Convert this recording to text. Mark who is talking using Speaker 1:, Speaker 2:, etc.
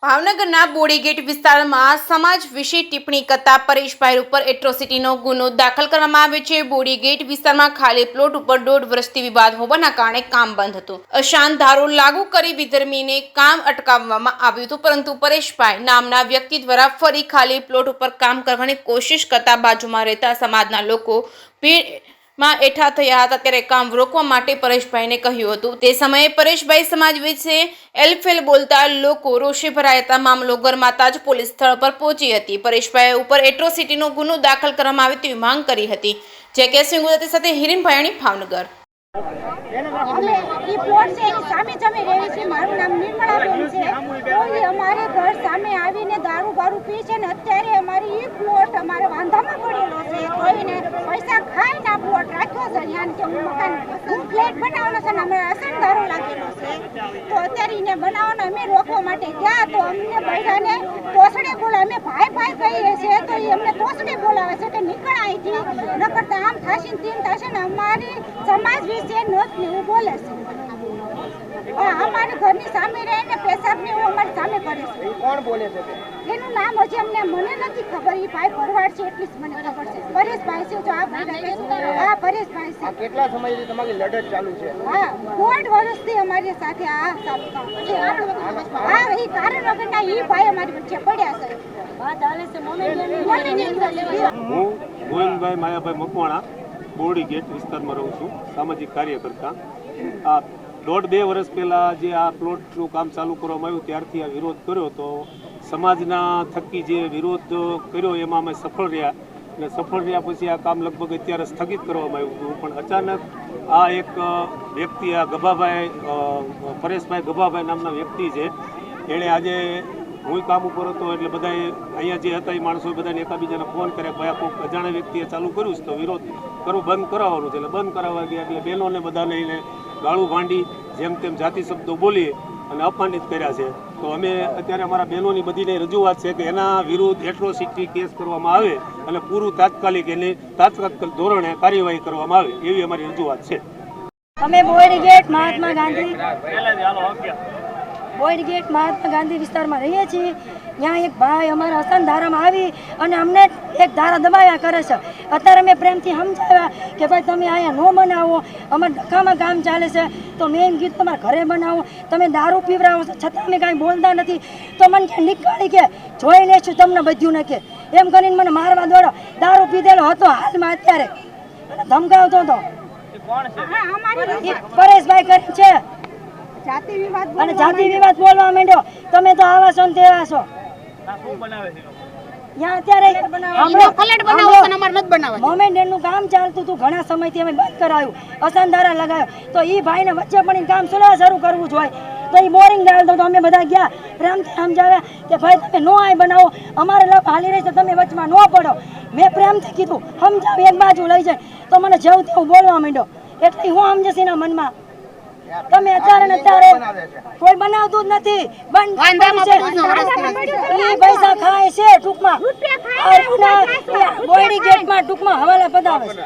Speaker 1: ભાવનગરના બોડીગેટ વિસ્તારમાં સમાજ વિશે ટિપ્પણી કરતા પરેશભાઈ ઉપર એટ્રોસિટીનો ગુનો દાખલ કરવામાં આવ્યો છે। બોડીગેટ વિસ્તારમાં ખાલી પ્લોટ ઉપર 1.5 વર્ષથી વિવાદ હોવાના કારણે કામ બંધ હતું। અશાંત ધારો લાગુ કરી વિધર્મીને કામ અટકાવવામાં આવ્યું હતું, પરંતુ પરેશભાઈ નામના વ્યક્તિ દ્વારા ફરી ખાલી પ્લોટ ઉપર કામ કરવાની કોશિશ કરતા બાજુમાં રહેતા સમાજના લોકો માં એકઠા થયા હતા। ત્યારે કામ રોકવા માટે પરેશભાઈને કહ્યું હતું। તે સમયે પરેશભાઈ સમાજ વિશે એલફેલ બોલતા લોકો રોષે ભરાયા હતા। મામલો ગરમાતા જ પોલીસ સ્થળ પર પહોંચી હતી। પરેશભાઈ ઉપર એટ્રોસિટીનો ગુનો દાખલ કરવામાં આવે તેવી માંગ કરી હતી। જે કે સિંહ ગુજરાતી સાથે હિરેન ભાયાણી ભાવનગર।
Speaker 2: પ્લોટ છે એની સામે જમી રહી છે। મારું નામ નિર્મળાબેન છે। કોઈ અમારે ઘર સામે આવીને દારૂ બારૂ પી છે ને અત્યારે અમારી એ પ્લોટ અમારે વાંધામાં પડેલો છે। કોઈને પૈસા ખાઈને આ પ્લોટ રાખ્યો છે યાન કે હું ફ્લેટ બનાવવાનો છે ને અમે અસન દારૂ લાગેલો છે। તો અત્યારે એને બનાવવાનો અમે રોકવા માટે ગયા તો અમને બધાને તોસડે બોલાવે। અમે ભાઈ ભાઈ કહીએ છીએ તો એ અમને તોસડે બોલાવે છે કે નીકળ અહીંથી, નકર આમ થશે ને તેમ થશે ને અમારી સમાજ વિશે નથી એવું બોલે છે। અમારી ઘરની સામે રહીને પેશાબ ને એવું અમારી સામે કરે છે।
Speaker 3: કોણ બોલે છે?
Speaker 2: એનું નામ હજી અમને મને નથી ખબર। એ ભાઈ ભરવાડ છે એટલી જ મને ખબર છે। પરેશભાઈ છે, જો આ ભાઈ હા પરેશભાઈ છે।
Speaker 3: કેટલા સમયથી તમારી લડત ચાલુ છે?
Speaker 2: હા 1.5 વર્ષથી અમારી સાથે આ હા એ કારણ વગરના એ ભાઈ અમારી વચ્ચે પડ્યા છે।
Speaker 4: હું ગોવિંદભાઈ માયાભાઈ મકવાણા બોડીગેટ વિસ્તારમાં રહું છું, સામાજિક કાર્યકર્તા। આ 1.5-2 વર્ષ પહેલાં જે આ પ્લોટનું કામ ચાલુ કરવામાં આવ્યું ત્યારથી આ વિરોધ કર્યો તો સમાજના થકી જે વિરોધ કર્યો એમાં અમે સફળ રહ્યા અને સફળ રહ્યા પછી આ કામ લગભગ અત્યારે સ્થગિત કરવામાં આવ્યું હતું। પણ અચાનક આ એક વ્યક્તિ આ ગભાભાઈ પરેશભાઈ ગભાભાઈ નામના વ્યક્તિ છે, એણે આજે હું કામ ઉપર હતો એટલે બધાએ અહીંયા જે હતા એ માણસોએ બધાને એકાબીજાને ફોન કર્યા ભાઈ આ કોઈક અજાણ્યા વ્યક્તિએ ચાલુ કર્યું છે તો વિરોધ કરવું બંધ કરાવવાનું છે। એટલે બંધ કરાવવા ગયા એટલે બહેનોને બધાને એને ગાળું ભાંડી જેમ તેમ જાતિ શબ્દો બોલી અને અપમાનિત કર્યા છે। તો અમે અત્યારે અમારા બહેનોની બધીને રજૂઆત છે કે એના વિરુદ્ધ એટ્રોસિટી કેસ કરવામાં આવે અને પૂરું તાત્કાલિક એની તાત્કાલિક ધોરણે કાર્યવાહી કરવામાં આવે એવી અમારી રજૂઆત છે।
Speaker 5: અમે બોડીગેટ મહાત્મા ગાંધી વિસ્તારમાં રહીએ છીએ। ત્યાં એક ભાઈ અમારા અસન ધારામાં આવી અને અમને એક ધારા દબાવ્યા કરે છે। અત્યારે મેં પ્રેમથી સમજાવ્યા કે ભાઈ તમે અહીંયા ન બનાવો, અમારે ડખામાં કામ ચાલે છે। તો મેં એમ કીધું તમારે ઘરે બનાવો, તમે દારૂ પીવડાવો છો છતાં અમે કાંઈ બોલતા નથી। તો મને કે નીકળી કે જોઈ લેશું તમને બધું ને કે એમ કરીને મને મારવા દોડો। દારૂ પીધેલો હતો હાલમાં અત્યારે અને ધમકાવતો હતો। પરેશભાઈ કરી છે અને જાતિ વિવાદ બોલવા માંડ્યો। તમે તો આવા છો ને તેવા છો। મોમેન્ટ એનું કામ ચાલતું હતું ઘણા સમયથી અમે બંધ કરાયું, અસંધારા લગાવ્યો તો એ ભાઈને વચ્ચે પણ કામ સુલા શરૂ કરવું જોઈએ। તો એ બોરિંગ ડાલતો તો અમે બધા ગયા પ્રેમથી સમજાવ્યા કે ભાઈ તમે નો આય બનાવો, અમારે લપ હાલી રહી છે તમે વચમાં ન પડો। મેં પ્રેમથી કીધું સમજાવ એક બાજુ લઈ જાય તો મને જેવું તેવું બોલવા માંડ્યો। એટલે હું સમજે એના મનમાં તમે અત્યારે કોઈ બનાવતું જ નથી, પૈસા ખાય છે ટૂંકમાં બોડીગેટમાં ટૂંકમાં હવાલા પધાવે છે।